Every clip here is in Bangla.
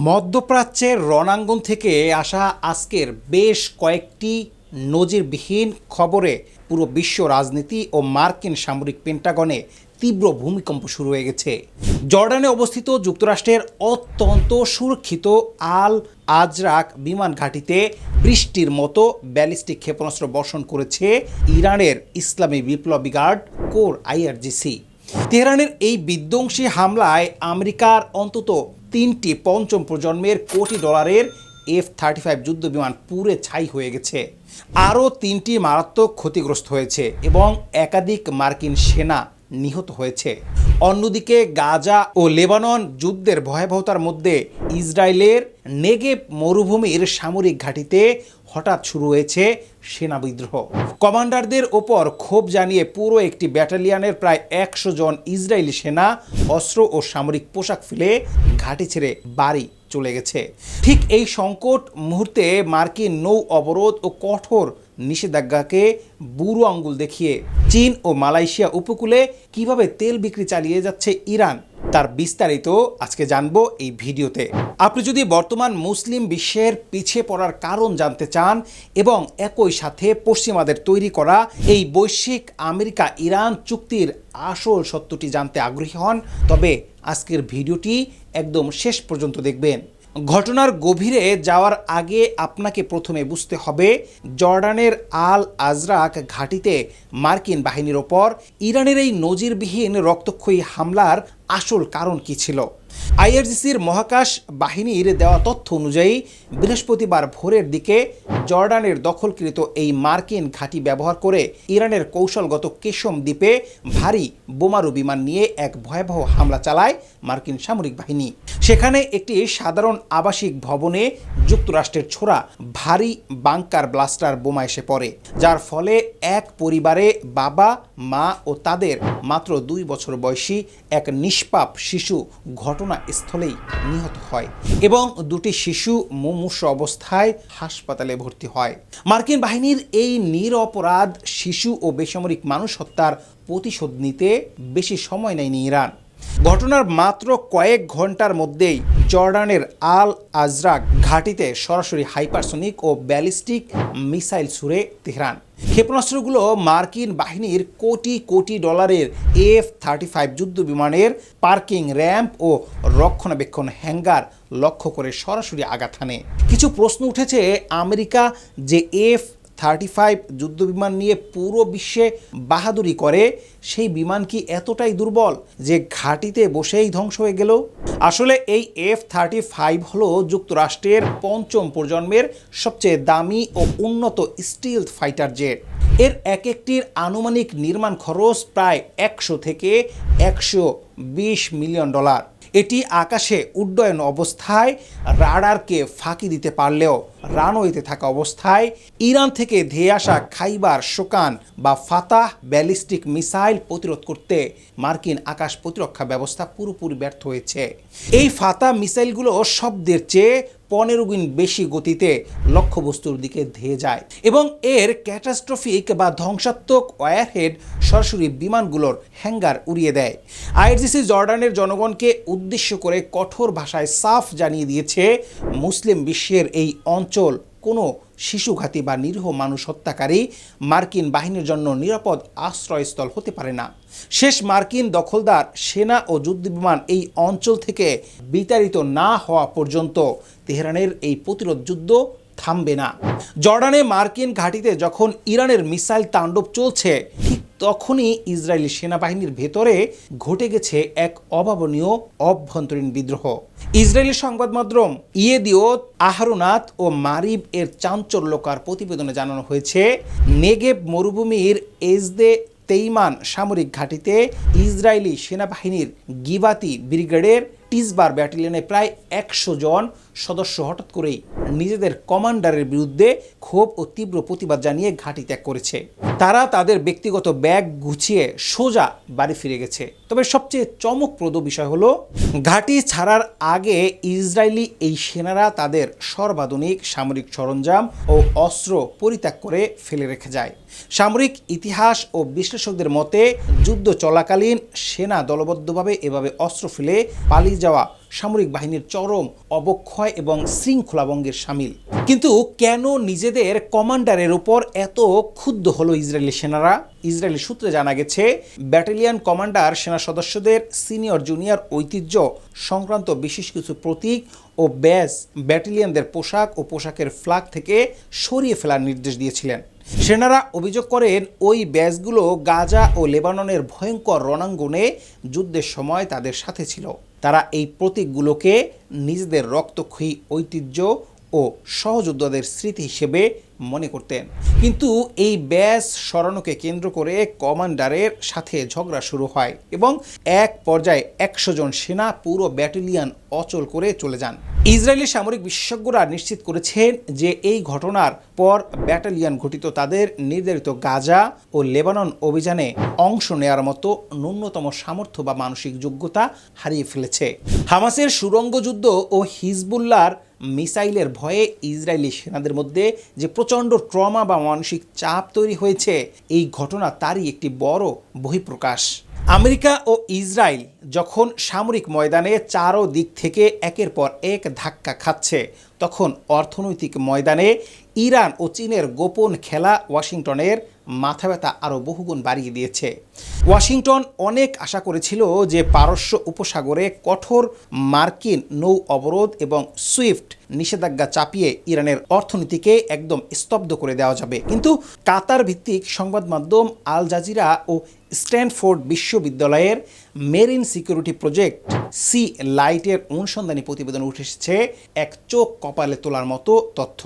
মধ্যপ্রাচ্যের রণাঙ্গন থেকে আসা আজকের বেশ কয়েকটি নজিরবিহীন খবরে পুরো বিশ্ব রাজনীতি ও মার্কিন সামরিক পেন্টাগনে তীব্র ভূমিকম্প শুরু হয়ে গেছে। জর্ডানে অবস্থিত যুক্তরাষ্ট্রের অত্যন্ত সুরক্ষিত আল আজরাক বিমান ঘাঁটিতে বৃষ্টির মতো ব্যালিস্টিক ক্ষেপণাস্ত্র বর্ষণ করেছে ইরানের ইসলামী বিপ্লবী গার্ড কোর আইআরজিসি। তেহরানের এই বিধ্বংসী হামলায় আমেরিকার অন্তত 3টি পঞ্চম প্রজন্মের কোটি ডলারের F-35 যুদ্ধ বিমান পুড়ে ছাই হয়ে গেছে। আরও 3টি মারাত্মক ক্ষতিগ্রস্ত হয়েছে এবং একাধিক মার্কিন সেনা নিহত হয়েছে। অন্যদিকে গাজা ও লেবানন যুদ্ধের ভয়াবহতার মধ্যে ইসরায়েলের নেগেভ মরুভূমির সামরিক ঘাঁটিতে হঠাৎ শুরু হয়েছে সেনা বিদ্রোহ। কমান্ডারদের ওপর ক্ষোভ জানিয়ে পুরো একটি ব্যাটালিয়নের প্রায় 100 জন ইসরায়েলি সেনা অস্ত্র ও সামরিক পোশাক ফেলে ঘাঁটি ছেড়ে বাড়ি চলে গেছে। ঠিক এই সংকট মুহূর্তে মার্কিন নৌ অবরোধ ও কঠোর নিষেধাজ্ঞাকে বুড়ো আঙ্গুল দেখিয়ে চীন ও মালয়েশিয়া উপকূলে কিভাবে তেল বিক্রি চালিয়ে যাচ্ছে ইরান, তার বিস্তারিত আজকে জানবো এই ভিডিওতে। আপনি যদি বর্তমান মুসলিম বিশ্বের পিছিয়ে পড়ার কারণ জানতে চান এবং একই সাথে পশ্চিমাদের তৈরি করা এই বৈশ্বিক আমেরিকা ইরান চুক্তির আসল সত্যটি জানতে আগ্রহী হন, তবে আজকের ভিডিওটি একদম শেষ পর্যন্ত দেখবেন। ঘটনার গভীরে যাওয়ার আগে আপনাকে প্রথমে বুঝতে হবে জর্ডানের আল আজরাক ঘাঁটিতে মার্কিন বাহিনীর ওপর ইরানের এই নজিরবিহীন রক্তক্ষয়ী হামলার আসল কারণ কী ছিল। আইআরজিসির মহাকাশ বাহিনীর দেওয়া তথ্য অনুযায়ী বৃহস্পতিবার ভোরের দিকে জর্ডানের দখলকৃত এই মার্কিন ঘাঁটি ব্যবহার করে ইরানের কৌশলগত কেশম দ্বীপে ভারী বোমারু বিমান নিয়ে এক ভয়াবহ হামলা চালায় মার্কিন সামরিক বাহিনী। সেখানে একটি সাধারণ আবাসিক ভবনে যুক্তরাষ্ট্রের ছোড়া ভারী বাংকার ব্লাস্টার বোমা এসে পড়ে, যার ফলে এক পরিবারে বাবা, মা ও তাদের মাত্র 2 বছর বয়সী এক নিষ্পাপ শিশু ঘটনাস্থলেই নিহত হয় এবং 2টি শিশু মুমূর্ষ অবস্থায় হাসপাতালে ভর্তি হয়। মার্কিন বাহিনীর এই নিরপরাধ শিশু ও বেসামরিক মানুষ হত্যার প্রতিশোধ নিতে বেশি সময় নেয়নি ইরান। ঘটনার মাত্র কয়েক ঘন্টার মধ্যেই জর্ডানের আল আজরাক ঘাঁটিতে সরাসরি হাইপারসনিক ও ব্যালিস্টিক মিসাইল ছুড়ে তেহরান। ক্ষেপণাস্ত্রগুলো মার্কিন বাহিনীর কোটি কোটি ডলারের F-35 যুদ্ধ বিমানের পার্কিং র্যাম্প ও রক্ষণাবেক্ষণ হ্যাঙ্গার লক্ষ্য করে সরাসরি আঘাত হানে। কিছু প্রশ্ন উঠেছে, আমেরিকা যে F-35 যুদ্ধ বিমান নিয়ে পুরো বিশ্বে বাহাদুরি করে, সেই বিমান কি এতটাই দুর্বল যে ঘাঁটিতে বসেই ধ্বংস হয়ে গেল? আসলে এই F-35 হলো যুক্তরাষ্ট্রের পঞ্চম প্রজন্মের সবচেয়ে দামি ও উন্নত স্টিলথ ফাইটার জেট। এর এক একটির আনুমানিক নির্মাণ খরচ প্রায় 100 থেকে 120 মিলিয়ন ডলার। এটি আকাশে উড্ডয়ন অবস্থায় রাডারকে ফাঁকি দিতে পারলেও রানওয়েতে থাকা অবস্থায় ইরান থেকে ধেয়ে আসা খাইবার শোকান বা ফাতাহ ব্যালিস্টিক মিসাইল প্রতিরোধ করতে মার্কিন আকাশ প্রতিরক্ষা ব্যবস্থা পুরোপুরি ব্যর্থ হয়েছে। এই ফাতাহ মিসাইলগুলো শব্দের চেয়ে 15 গুণ বেশি গতিতে লক্ষ্যবস্তুর দিকে ধেয়ে যায় এবং এর ক্যাটাস্ট্রফিক বা ধ্বংসাত্মক ওয়ারহেড সরাসরি বিমানগুলোর হ্যাঙ্গার উড়িয়ে দেয়। আইআরজিসি জর্ডানের জনগণকে উদ্দেশ্য করে কঠোর ভাষায় সাফ জানিয়ে দিয়েছে, মুসলিম বিশ্বের এই অঞ্চল কোনো শিশুঘাতী বা নিরীহ মানুষ হত্যাকারী মার্কিন বাহিনীর জন্য নিরাপদ আশ্রয়স্থল হতে পারে না। শেষ মার্কিন দখলদার সেনা ও যুদ্ধবিমান এই অঞ্চল থেকে বিতাড়িত না হওয়া পর্যন্ত তেহরানের এই প্রতিরোধ যুদ্ধ থামবে না। জর্ডানে মার্কিন ঘাঁটিতে যখন ইরানের মিসাইল তাণ্ডব চলছে, ঠিক তখনই ইসরায়েলি সেনাবাহিনীর ভেতরে ঘটে গেছে এক অভাবনীয় অভ্যন্তরীণ বিদ্রোহ। ইসরায়েলি সংবাদ মাধ্যম ইয়েদিওত আহরোনাত ও মারিব এর চাঞ্চল্যকর প্রতিবেদনে জানানো হয়েছে, নেগেভ মরুভূমির এজদে তেইমান সামরিক ঘাঁটিতে ইসরায়েলি সেনাবাহিনীর গিভাতি ব্রিগেডের টিসবার ব্যাটালিয়নে প্রায় 100 জন সদস্য হঠাৎ করেই নিজেদের কমান্ডারের বিরুদ্ধে ক্ষোভ ও তীব্র প্রতিবাদ জানিয়ে ঘাঁটি ত্যাগ করেছে। তারা তাদের ব্যক্তিগত ব্যাগ গুছিয়ে সোজা বাড়ি ফিরে গেছে। তবে সবচেয়ে চমকপ্রদ বিষয় হলো, ঘাঁটি ছাড়ার আগে ইসরায়েলি এই সেনারা তাদের সর্বাধুনিক সামরিক সরঞ্জাম ও অস্ত্র পরিত্যাগ করে ফেলে রেখে যায়। সামরিক ইতিহাস ও বিশ্লেষকদের মতে যুদ্ধ চলাকালীন সেনা দলবদ্ধভাবে এভাবে অস্ত্র ফেলে পালিয়ে যাওয়া সামরিক বাহিনীর চরম অবক্ষয় এবং শৃঙ্খলাভঙ্গের শামিল। কিন্তু কেন নিজেদের কমান্ডারের উপর এত ক্ষুব্ধ হলো ইসরায়েলি সেনারা? ইসরায়েলি সূত্রে জানা গেছে, ব্যাটালিয়ন কমান্ডার সেনা সদস্যদের সিনিয়র জুনিয়র ঐতিহ্য সংক্রান্ত বিশেষ কিছু প্রতীক ও ব্যাজ ব্যাটালিয়নদের পোশাক ও পোশাকের ফ্ল্যাগ থেকে সরিয়ে ফেলার নির্দেশ দিয়েছিলেন। সেনারা অভিযোগ করেন, ওই ব্যাজগুলো গাজা ও লেবাননের ভয়ঙ্কর রণাঙ্গনে যুদ্ধের সময় তাদের সাথে ছিল। তারা এই প্রতীকগুলোকে নিজেদের রক্তক্ষয়ী ঐতিহ্য ও সহযোদ্ধাদের স্মৃতি হিসেবে মনে করতেন। কিন্তু এই ব্যাজ সরানোকে কেন্দ্র করে কমান্ডারের সাথে ঝগড়া শুরু হয় এবং এক পর্যায়ে 100 জন সেনা পুরো ব্যাটালিয়ন অচল করে চলে যান। ইসরায়েলি সামরিক বিশেষজ্ঞরা নিশ্চিত করেছেন যে এই ঘটনার পর ব্যাটালিয়ন গঠিত তাদের নির্ধারিত গাজা ও লেবানন অভিযানে অংশ নেওয়ার মতো ন্যূনতম সামর্থ্য বা মানসিক যোগ্যতা হারিয়ে ফেলেছে। হামাসের সুড়ঙ্গ যুদ্ধ ও হিজবুল্লাহর মিসাইলের ভয়ে ইসরায়েলি সেনাদের মধ্যে যে প্রচণ্ড ট্রমা বা মানসিক চাপ তৈরি হয়েছে, এই ঘটনা তারই একটি বড় বহিঃপ্রকাশ। আমেরিকা ও ইসরায়েল যখন সামরিক ময়দানে চারো দিক থেকে একের পর এক ধাক্কা খাচ্ছে, তখন অর্থনৈতিক ময়দানে ইরান ও চীনের গোপন খেলা ওয়াশিংটনের মাথা ব্যথা আরও বহুগুণ বাড়িয়ে দিয়েছে। ওয়াশিংটন অনেক আশা করেছিল যে পারস্য উপসাগরে কঠোর মার্কিন নৌ অবরোধ এবং সুইফট নিষেধাজ্ঞা চাপিয়ে ইরানের অর্থনীতিকে একদম স্তব্ধ করে দেওয়া যাবে। কিন্তু কাতার ভিত্তিক সংবাদ মাধ্যম আল জাজিরা ও স্ট্যানফোর্ড বিশ্ববিদ্যালয়ের মেরিন সিকিউরিটি প্রজেক্ট সি লাইটের অনুসন্ধানী প্রতিবেদন উঠে এসেছে এক চোখ কপালে তোলার মতো তথ্য।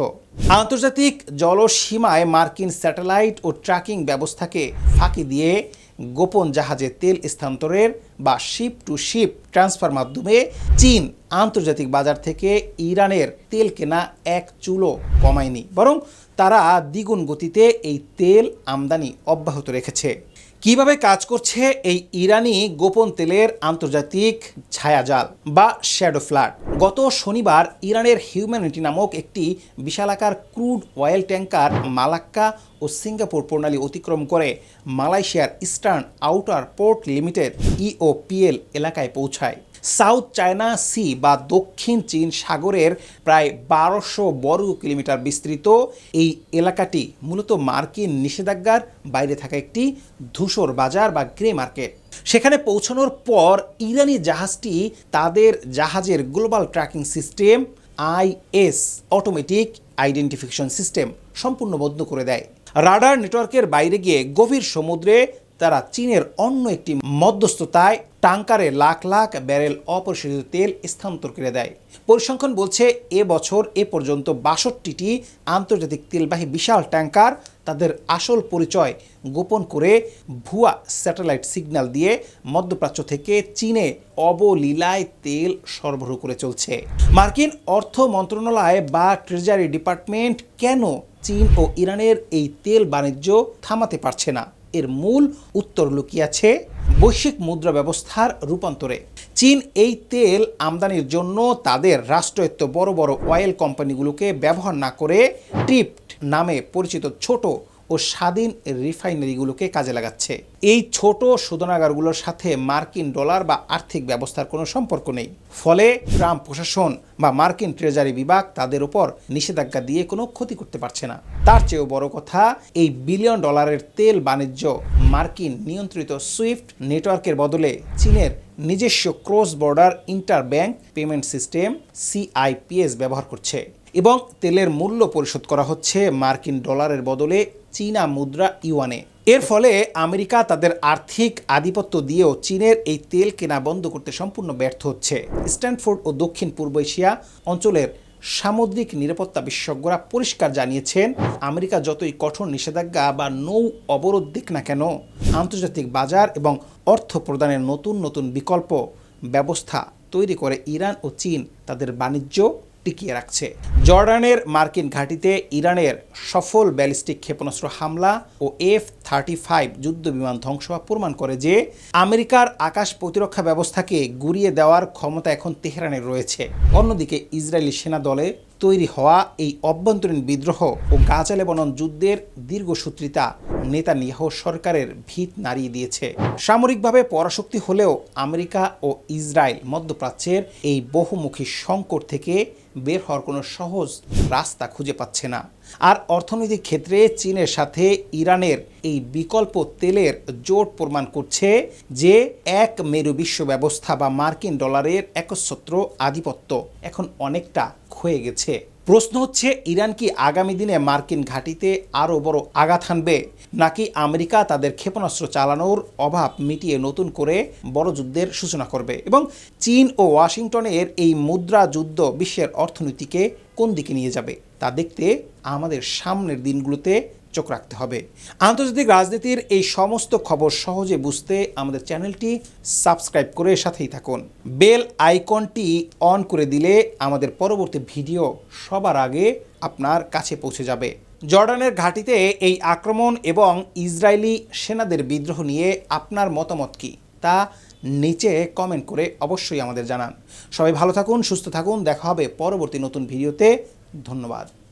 আন্তর্জাতিক জলসীমায় মার্কিন স্যাটেলাইট ও ট্র্যাকিং ব্যবস্থাকে ফাঁকি দিয়ে গোপন জাহাজে তেল স্থানান্তরের বা শিপ টু শিপ ট্রান্সফার মাধ্যমে চীন আন্তর্জাতিক বাজার থেকে ইরানের তেল কেনা এক চুলো কমায়নি, বরং তারা দ্বিগুণ গতিতে এই তেল আমদানি অব্যাহত রেখেছে। কিভাবে কাজ করছে এই ইরানি গোপন তেলের আন্তর্জাতিক ছায়াজাল বা শ্যাডো ফ্লাড? গত শনিবার ইরানের হিউম্যানিটি নামক একটি বিশালাকার ক্রুড অয়েল ট্যাঙ্কার মালাক্কা ও সিঙ্গাপুর প্রণালী অতিক্রম করে মালয়েশিয়ার ইস্টার্ন আউটার পোর্ট লিমিটেড ইওপিএল এলাকায় পৌঁছায়। সাউথ চায়না সি বা দক্ষিণ চীন সাগরের প্রায় 1200 বর্গ কিলোমিটার বিস্তৃত এই এলাকাটি মূলত মার্কিন নিষেধাজ্ঞার বাইরে থাকা একটি ধূসর বাজার বা গ্রে মার্কেট। সেখানে পৌঁছানোর পর ইরানি জাহাজটি তাদের জাহাজের global tracking system is automatic identification system সম্পূর্ণ বন্ধ করে দেয়। রাডার নেটওয়ার্কের বাইরে গিয়ে গভীর সমুদ্রে তারা চীনের অন্য একটি মধ্যস্থতায় ট্যাঙ্কারে লাখ লাখ ব্যারেল অপরিশোধিত তেল স্থানান্তর করে দেয়। পরিসংখ্যান বলছে এবছর এ পর্যন্ত 62টি আন্তর্জাতিক তেলবাহী বিশাল ট্যাঙ্কার তাদের আসল পরিচয় গোপন করে ভুয়া স্যাটেলাইট সিগন্যাল দিয়ে মধ্যপ্রাচ্য থেকে চীনে অবলীলায় তেল সরবরাহ করে চলছে। মার্কিন অর্থ মন্ত্রণালয় বা ট্রেজারি ডিপার্টমেন্ট কেন চীন ও ইরানের এই তেল বাণিজ্য থামাতে পারছে না? এর মূল উত্তর লুকিয়ে আছে বৈশ্বিক মুদ্রা ব্যবস্থার রূপান্তরে। চীন এই তেল আমদানির জন্য তাদের রাষ্ট্রায়ত্ত বড় বড় অয়েল কোম্পানিগুলোকে ব্যবহার না করে ট্রিপ্ট নামে পরিচিত ছোট ও স্বাধীন রিফাইনারিগুলোকে কাজে লাগাচ্ছে। এই ছোট শোধনাগারগুলোর সাথে মার্কিন ডলার বা আর্থিক ব্যবস্থার কোনো সম্পর্ক নেই। ফলে ট্রাম্প প্রশাসন বা মার্কিন ট্রেজারি বিভাগ তাদের উপর নিষেধাজ্ঞা দিয়ে কোনো ক্ষতি করতে পারছে না। তার চেয়েও বড় কথা, এই বিলিয়ন ডলারের তেল বাণিজ্য মার্কিন নিয়ন্ত্রিত সুইফট নেটওয়ার্কের বদলে চীনের নিজস্ব cross border inter bank payment system CIPS ব্যবহার করছে এবং তেলের মূল্য পরিশোধ করা হচ্ছে মার্কিন ডলারের বদলে চীনা মুদ্রা ইউয়ানে। এর ফলে আমেরিকা তাদের আর্থিক আধিপত্য দিয়েও চীনের এই তেল কেনা বন্ধ করতে সম্পূর্ণ ব্যর্থ হচ্ছে। স্ট্যানফোর্ড ও দক্ষিণ পূর্ব এশিয়া অঞ্চলের সামুদ্রিক নিরাপত্তা বিশেষজ্ঞরা পরিষ্কার জানিয়েছেন, আমেরিকা যতই কঠোর নিষেধাজ্ঞা বা নৌ অবরোধ দিক না কেন, আন্তর্জাতিক বাজার এবং অর্থ প্রদানের নতুন নতুন বিকল্প ব্যবস্থা তৈরি করে ইরান ও চীন তাদের বাণিজ্য টিকিয়ে রাখছে। জর্ডানের মার্কিন ঘাঁটিতে ইরানের সফল ব্যালিস্টিক ক্ষেপণাস্ত্র হামলা ও F-35 যুদ্ধ বিমান ধ্বংস হওয়া প্রমাণ করে যে আমেরিকার আকাশ প্রতিরক্ষা ব্যবস্থাকে গুঁড়িয়ে দেওয়ার ক্ষমতা এখন তেহরানের রয়েছে। অন্যদিকে ইসরায়েলি সেনা দলে তৈরি হওয়া এই অভ্যন্তরীণ বিদ্রোহ ও গাজা লেবানন যুদ্ধের দীর্ঘসূত্রিতা নেতানিয়াহু সরকারের ভিত নাড়িয়ে দিয়েছে। সামরিকভাবে পরাশক্তি হলেও আমেরিকা ও ইসরায়েল মধ্যপ্রাচ্যের এই বহুমুখী সংকট থেকে বের হওয়ার কোনো সহজ রাস্তা খুঁজে পাচ্ছে না। আর অর্থনৈতিক ক্ষেত্রে চীনের সাথে ইরানের এই বিকল্প তেলের জোট প্রমাণ করছে যে এক মেরু বিশ্ব ব্যবস্থা বা মার্কিন ডলারের একচ্ছত্র আধিপত্য এখন অনেকটা ক্ষয়ে গেছে। প্রশ্ন হচ্ছে, ইরান কি আগামী দিনে মার্কিন ঘাঁটিতে আরও বড় আঘাত হানবে, নাকি আমেরিকা তাদের ক্ষেপণাস্ত্র চালানোর অভাব মিটিয়ে নতুন করে বড় যুদ্ধের সূচনা করবে? এবং চীন ও ওয়াশিংটনের এই মুদ্রা যুদ্ধ বিশ্বের অর্থনীতিকে কোন দিকে নিয়ে যাবে তা দেখতে আমাদের সামনের দিনগুলোতে চোখ রাখতে হবে। আন্তর্জাতিক রাজনীতির এই সমস্ত খবর সহজে বুঝতে আমাদের চ্যানেলটি সাবস্ক্রাইব করে সাথেই থাকুন। বেল আইকনটি অন করে দিলে আমাদের পরবর্তী ভিডিও সবার আগে আপনার কাছে পৌঁছে যাবে। জর্ডানের ঘাঁটিতে এই আক্রমণ এবং ইসরায়েলি সেনাদের বিদ্রোহ নিয়ে আপনার মতামত কী তা নিচে কমেন্ট করে অবশ্যই আমাদের জানান। সবাই ভালো থাকুন, সুস্থ থাকুন, দেখা হবে পরবর্তী নতুন ভিডিওতে। ধন্যবাদ।